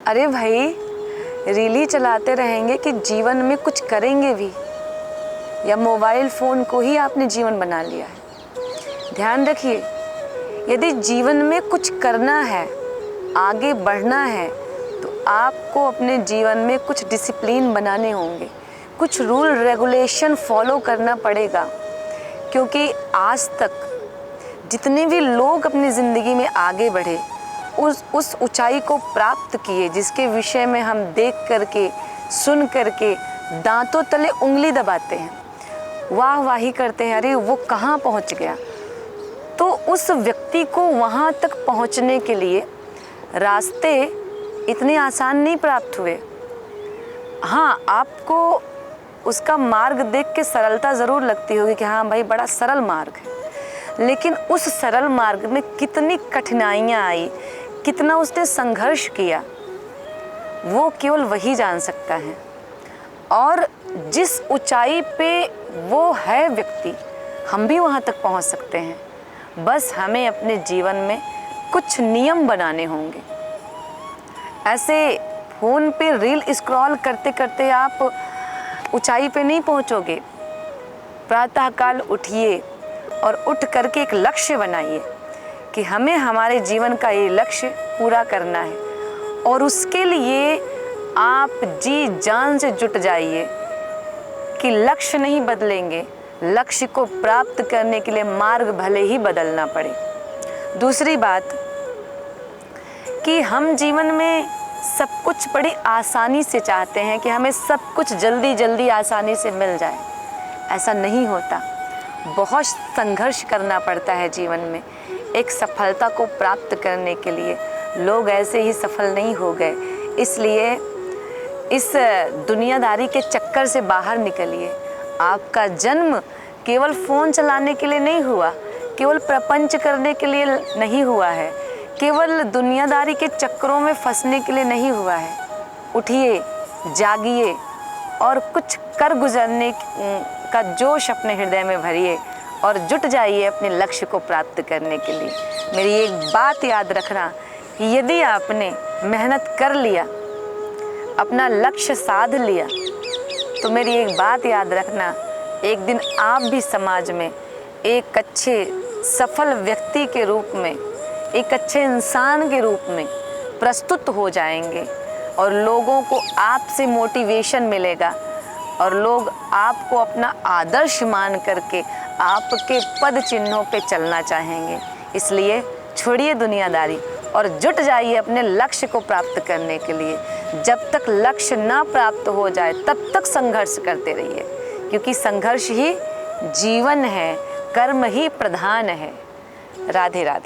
अरे भाई, रील ही चलाते रहेंगे कि जीवन में कुछ करेंगे भी, या मोबाइल फ़ोन को ही आपने जीवन बना लिया है? ध्यान रखिए, यदि जीवन में कुछ करना है, आगे बढ़ना है, तो आपको अपने जीवन में कुछ डिसिप्लिन बनाने होंगे, कुछ रूल रेगुलेशन फॉलो करना पड़ेगा। क्योंकि आज तक जितने भी लोग अपनी ज़िंदगी में आगे बढ़े, उस ऊंचाई को प्राप्त किए, जिसके विषय में हम देख करके, सुन करके दांतों तले उंगली दबाते हैं, वाह वाही करते हैं, अरे वो कहाँ पहुँच गया। तो उस व्यक्ति को वहाँ तक पहुँचने के लिए रास्ते इतने आसान नहीं प्राप्त हुए। हाँ, आपको उसका मार्ग देख के सरलता ज़रूर लगती होगी कि हाँ भाई, बड़ा सरल मार्ग है, लेकिन उस सरल मार्ग में कितनी कठिनाइयाँ आई, कितना उसने संघर्ष किया, वो केवल वही जान सकता है। और जिस ऊंचाई पे वो है व्यक्ति, हम भी वहाँ तक पहुँच सकते हैं। बस हमें अपने जीवन में कुछ नियम बनाने होंगे। ऐसे फ़ोन पे रील स्क्रॉल करते करते आप ऊंचाई पे नहीं पहुँचोगे। प्रातःकाल उठिए और उठ करके एक लक्ष्य बनाइए कि हमें हमारे जीवन का ये लक्ष्य पूरा करना है, और उसके लिए आप जी जान से जुट जाइए कि लक्ष्य नहीं बदलेंगे, लक्ष्य को प्राप्त करने के लिए मार्ग भले ही बदलना पड़े। दूसरी बात कि हम जीवन में सब कुछ बड़ी आसानी से चाहते हैं कि हमें सब कुछ जल्दी जल्दी आसानी से मिल जाए। ऐसा नहीं होता, बहुत संघर्ष करना पड़ता है जीवन में। एक सफलता को प्राप्त करने के लिए लोग ऐसे ही सफल नहीं हो गए। इसलिए इस दुनियादारी के चक्कर से बाहर निकलिए। आपका जन्म केवल फ़ोन चलाने के लिए नहीं हुआ, केवल प्रपंच करने के लिए नहीं हुआ है, केवल दुनियादारी के चक्करों में फंसने के लिए नहीं हुआ है। उठिए, जागिए और कुछ कर गुजरने का जोश अपने हृदय में भरिए और जुट जाइए अपने लक्ष्य को प्राप्त करने के लिए। मेरी एक बात याद रखना कि यदि आपने मेहनत कर लिया, अपना लक्ष्य साध लिया, तो मेरी एक बात याद रखना, एक दिन आप भी समाज में एक अच्छे सफल व्यक्ति के रूप में, एक अच्छे इंसान के रूप में प्रस्तुत हो जाएंगे, और लोगों को आपसे मोटिवेशन मिलेगा, और लोग आपको अपना आदर्श मान करके आपके पद चिन्हों पे चलना चाहेंगे। इसलिए छोड़िए दुनियादारी और जुट जाइए अपने लक्ष्य को प्राप्त करने के लिए। जब तक लक्ष्य ना प्राप्त हो जाए तब तक संघर्ष करते रहिए, क्योंकि संघर्ष ही जीवन है, कर्म ही प्रधान है। राधे राधे।